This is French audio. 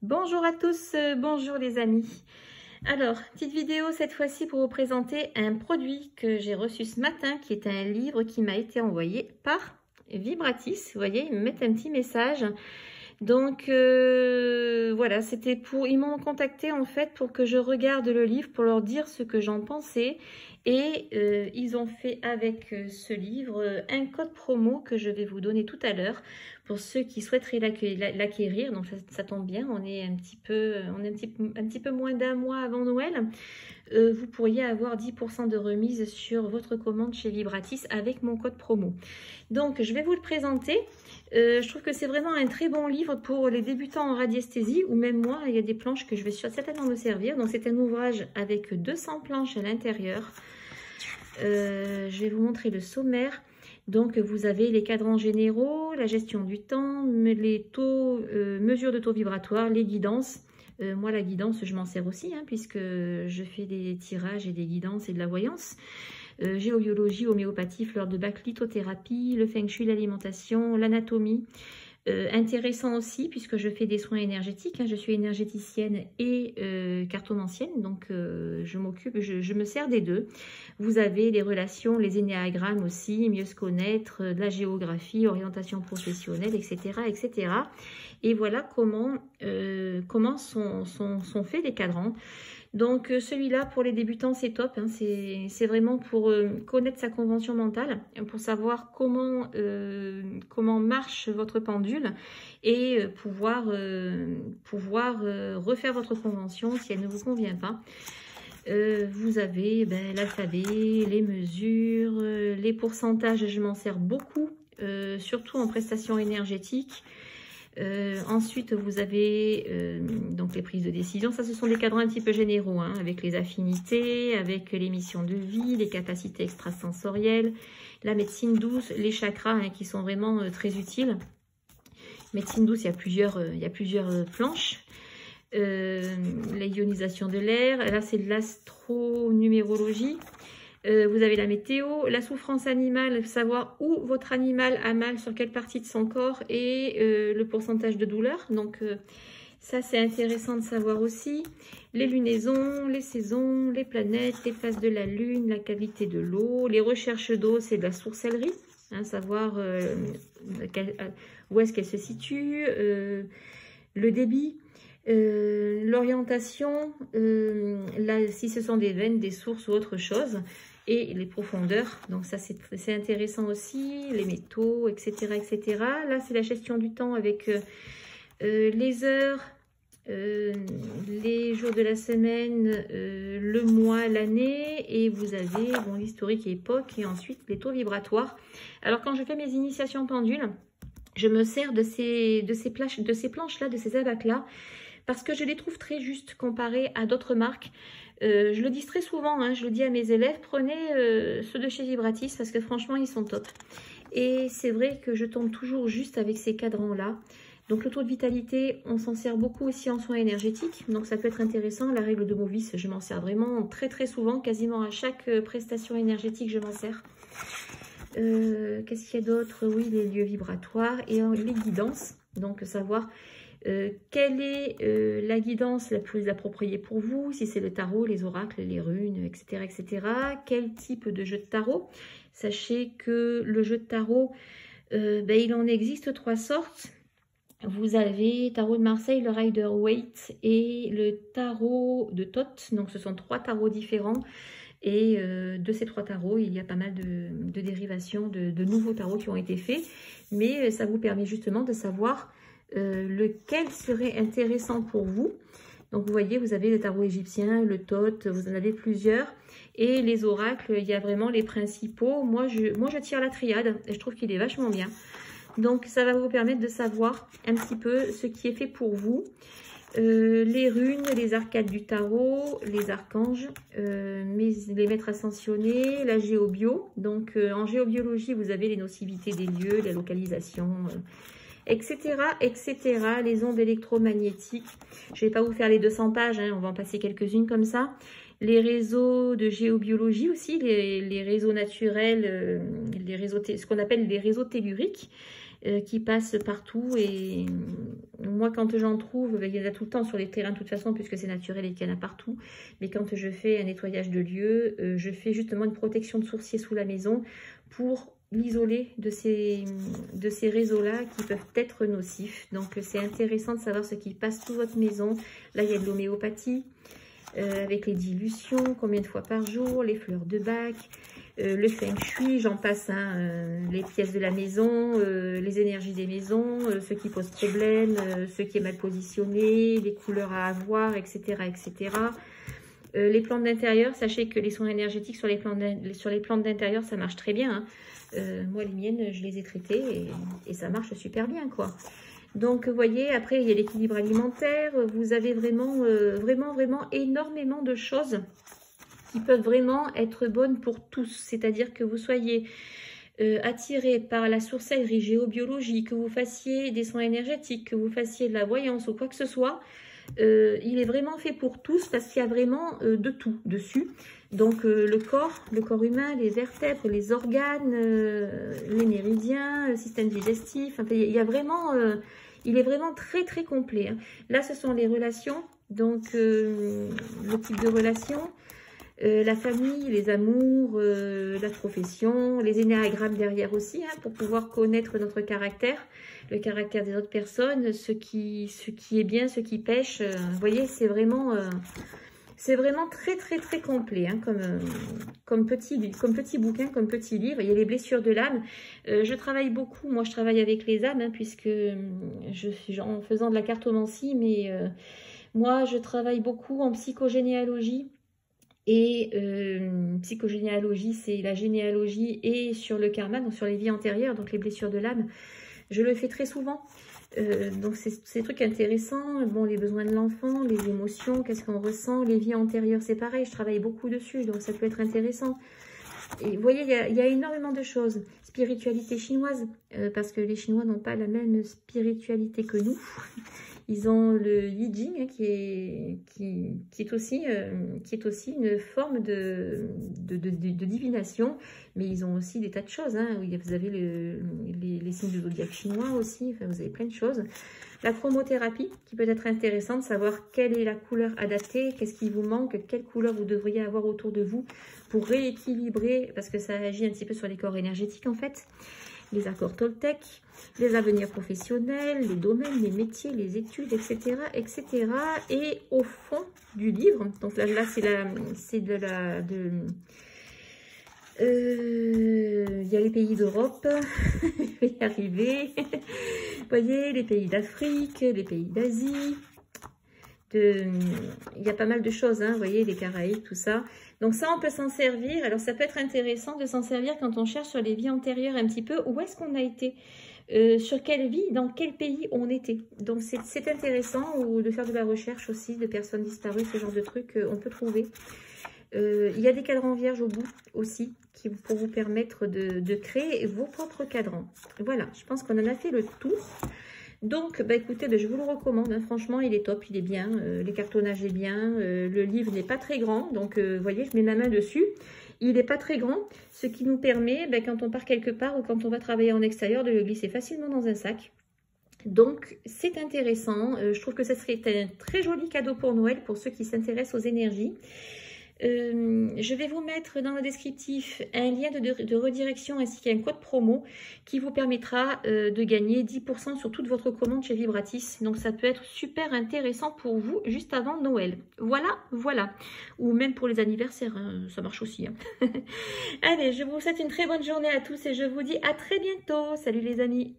Bonjour à tous, bonjour les amis. Alors, petite vidéo cette fois-ci pour vous présenter un produit que j'ai reçu ce matin, qui est un livre qui m'a été envoyé par Vibratis. Vous voyez, ils me mettent un petit message. Donc voilà, c'était pour, ils m'ont contacté en fait pour que je regarde le livre, pour leur dire ce que j'en pensais. Et ils ont fait avec ce livre un code promo que je vais vous donner tout à l'heure pour ceux qui souhaiteraient l'acquérir. Donc ça tombe bien, on est un petit peu moins d'un mois avant Noël. Vous pourriez avoir 10% de remise sur votre commande chez Vibratis avec mon code promo. Donc je vais vous le présenter. Je trouve que c'est vraiment un très bon livre pour les débutants en radiesthésie, ou même moi, il y a des planches que je vais certainement me servir. Donc c'est un ouvrage avec 200 planches à l'intérieur. Je vais vous montrer le sommaire. Donc vous avez les cadrans généraux, la gestion du temps, les taux, mesures de taux vibratoires, les guidances. Moi la guidance je m'en sers aussi, puisque je fais des tirages et des guidances et de la voyance. Géobiologie, homéopathie, fleurs de bac, lithothérapie, le feng shui, l'alimentation, l'anatomie. Intéressant aussi puisque je fais des soins énergétiques, je suis énergéticienne et cartomancienne, donc je me sers des deux. Vous avez les relations, les énéagrammes aussi, mieux se connaître, de la géographie, orientation professionnelle, etc. etc. Et voilà comment sont faits les cadrans. Donc celui-là pour les débutants c'est top, c'est vraiment pour connaître sa convention mentale, pour savoir comment marche votre pendule et pouvoir refaire votre convention si elle ne vous convient pas. Vous avez l'alphabet, les mesures, les pourcentages, je m'en sers beaucoup, surtout en prestations énergétiques. Ensuite, vous avez donc les prises de décision. Ça, ce sont des cadrans un petit peu généraux, avec les affinités, avec les missions de vie, les capacités extrasensorielles, la médecine douce, les chakras qui sont vraiment très utiles. Médecine douce, il y a plusieurs planches. La ionisation de l'air. Là, c'est de l'astronumérologie. Vous avez la météo, la souffrance animale, savoir où votre animal a mal, sur quelle partie de son corps et le pourcentage de douleur. Donc ça c'est intéressant de savoir aussi. Les lunaisons, les saisons, les planètes, les phases de la lune, la qualité de l'eau, les recherches d'eau, c'est de la sourcellerie, savoir où est-ce qu'elle se situe, le débit. L'orientation, si ce sont des veines, des sources ou autre chose, et les profondeurs, donc ça c'est intéressant aussi, les métaux, etc. etc. Là c'est la gestion du temps avec les heures, les jours de la semaine, le mois, l'année, et vous avez l'historique et époque, et ensuite les taux vibratoires. Alors quand je fais mes initiations pendules, je me sers de ces planches-là, de ces abacs-là, parce que je les trouve très justes comparées à d'autres marques. Je le dis très souvent, je le dis à mes élèves, prenez ceux de chez Vibratis parce que franchement, ils sont top. Et c'est vrai que je tombe toujours juste avec ces cadrans-là. Donc le taux de vitalité, on s'en sert beaucoup aussi en soins énergétiques. Donc ça peut être intéressant. La règle de Movis, je m'en sers vraiment très très souvent. Quasiment à chaque prestation énergétique, je m'en sers. Qu'est-ce qu'il y a d'autre? Oui, les lieux vibratoires et les guidances. Donc savoir... quelle est la guidance la plus appropriée pour vous, si c'est le tarot, les oracles, les runes, etc., etc. Quel type de jeu de tarot? Sachez que le jeu de tarot, il en existe 3 sortes. Vous avez tarot de Marseille, le Rider-Waite et le tarot de Thoth. Donc ce sont 3 tarots différents. Et de ces 3 tarots, il y a pas mal de dérivations, de nouveaux tarots qui ont été faits. Mais ça vous permet justement de savoir lequel serait intéressant pour vous. Donc vous voyez, vous avez le tarot égyptien, le Thoth, vous en avez plusieurs. Et les oracles, il y a vraiment les principaux. Moi je tire la triade et je trouve qu'il est vachement bien. Donc ça va vous permettre de savoir un petit peu ce qui est fait pour vous. Les runes, les arcades du tarot, les archanges, les maîtres ascensionnés, la géobio. Donc en géobiologie, vous avez les nocivités des lieux, la localisation, etc., etc. Les ondes électromagnétiques. Je ne vais pas vous faire les 200 pages, on va en passer quelques-unes comme ça. Les réseaux de géobiologie aussi, les réseaux naturels, ce qu'on appelle les réseaux telluriques. qui passent partout. Et moi, quand j'en trouve, il y en a tout le temps sur les terrains de toute façon, puisque c'est naturel et qu'il y en a partout. Mais quand je fais un nettoyage de lieu, je fais justement une protection de sourcier sous la maison pour l'isoler de ces réseaux-là qui peuvent être nocifs. Donc, c'est intéressant de savoir ce qui passe sous votre maison. Là, il y a de l'homéopathie, avec les dilutions, combien de fois par jour, les fleurs de bac, le feng shui, j'en passe, hein, les pièces de la maison, les énergies des maisons, ce qui pose problème, ce qui est mal positionné, les couleurs à avoir, etc. etc. Les plantes d'intérieur, sachez que les soins énergétiques sur les plantes d'intérieur, ça marche très bien, hein. Moi, les miennes, je les ai traitées et ça marche super bien, quoi. Donc, vous voyez, après, il y a l'équilibre alimentaire. Vous avez vraiment, vraiment énormément de choses qui peuvent vraiment être bonnes pour tous. C'est-à-dire que vous soyez attiré par la sourcellerie, géobiologie, que vous fassiez des soins énergétiques, que vous fassiez de la voyance ou quoi que ce soit. Il est vraiment fait pour tous parce qu'il y a vraiment de tout dessus. Donc le corps humain, les vertèbres, les organes, les méridiens, le système digestif, enfin, il y a vraiment, il est vraiment très très complet, hein. Là ce sont les relations, donc le type de relation, la famille, les amours, la profession, les énéagrammes derrière aussi, hein, pour pouvoir connaître notre caractère, le caractère des autres personnes, ce qui est bien, ce qui pêche. Vous voyez, c'est vraiment très très très complet, hein, comme petit bouquin, comme petit livre. Il y a les blessures de l'âme. Je travaille beaucoup, moi je travaille avec les âmes, hein, puisque je suis en faisant de la cartomancie, mais moi je travaille beaucoup en psychogénéalogie. Et psychogénéalogie, c'est la généalogie et sur le karma, donc sur les vies antérieures, donc les blessures de l'âme. Je le fais très souvent. Donc c'est des trucs intéressants. Bon, les besoins de l'enfant, les émotions, qu'est-ce qu'on ressent, les vies antérieures, c'est pareil, je travaille beaucoup dessus, donc ça peut être intéressant. Et vous voyez, il y a énormément de choses. Spiritualité chinoise, parce que les Chinois n'ont pas la même spiritualité que nous. Ils ont le Yi Jing, hein, qui est aussi une forme de divination, mais ils ont aussi des tas de choses, hein. Vous avez les signes du zodiaque chinois aussi, enfin, vous avez plein de choses. La chromothérapie, qui peut être intéressante, savoir quelle est la couleur adaptée, qu'est-ce qui vous manque, quelle couleur vous devriez avoir autour de vous pour rééquilibrer, parce que ça agit un petit peu sur les corps énergétiques en fait. Les accords Toltec, les avenirs professionnels, les domaines, les métiers, les études, etc., etc. Et au fond du livre, donc là il y a les pays d'Europe, je vais y arriver. Vous voyez, les pays d'Afrique, les pays d'Asie. Il y a pas mal de choses, hein, vous voyez, les Caraïbes, tout ça. Donc ça, on peut s'en servir. Alors, ça peut être intéressant de s'en servir quand on cherche sur les vies antérieures un petit peu. Où est-ce qu'on a été, sur quelle vie, dans quel pays on était. Donc, c'est intéressant, ou de faire de la recherche aussi, de personnes disparues, ce genre de trucs, on peut trouver. Il y a des cadrans vierges au bout aussi, pour vous permettre de créer vos propres cadrans. Voilà, je pense qu'on en a fait le tour. Donc, bah écoutez, je vous le recommande, hein. Franchement, il est top, il est bien, les cartonnages est bien, le livre n'est pas très grand, donc vous voyez, je mets ma main dessus, il n'est pas très grand, ce qui nous permet, quand on part quelque part ou quand on va travailler en extérieur, de le glisser facilement dans un sac. Donc, c'est intéressant, je trouve que ce serait un très joli cadeau pour Noël, pour ceux qui s'intéressent aux énergies. Je vais vous mettre dans le descriptif un lien de redirection ainsi qu'un code promo qui vous permettra de gagner 10% sur toute votre commande chez Vibratis. Donc ça peut être super intéressant pour vous juste avant Noël. Voilà, voilà. Ou même pour les anniversaires, hein, ça marche aussi, hein. Allez, je vous souhaite une très bonne journée à tous et je vous dis à très bientôt. Salut les amis.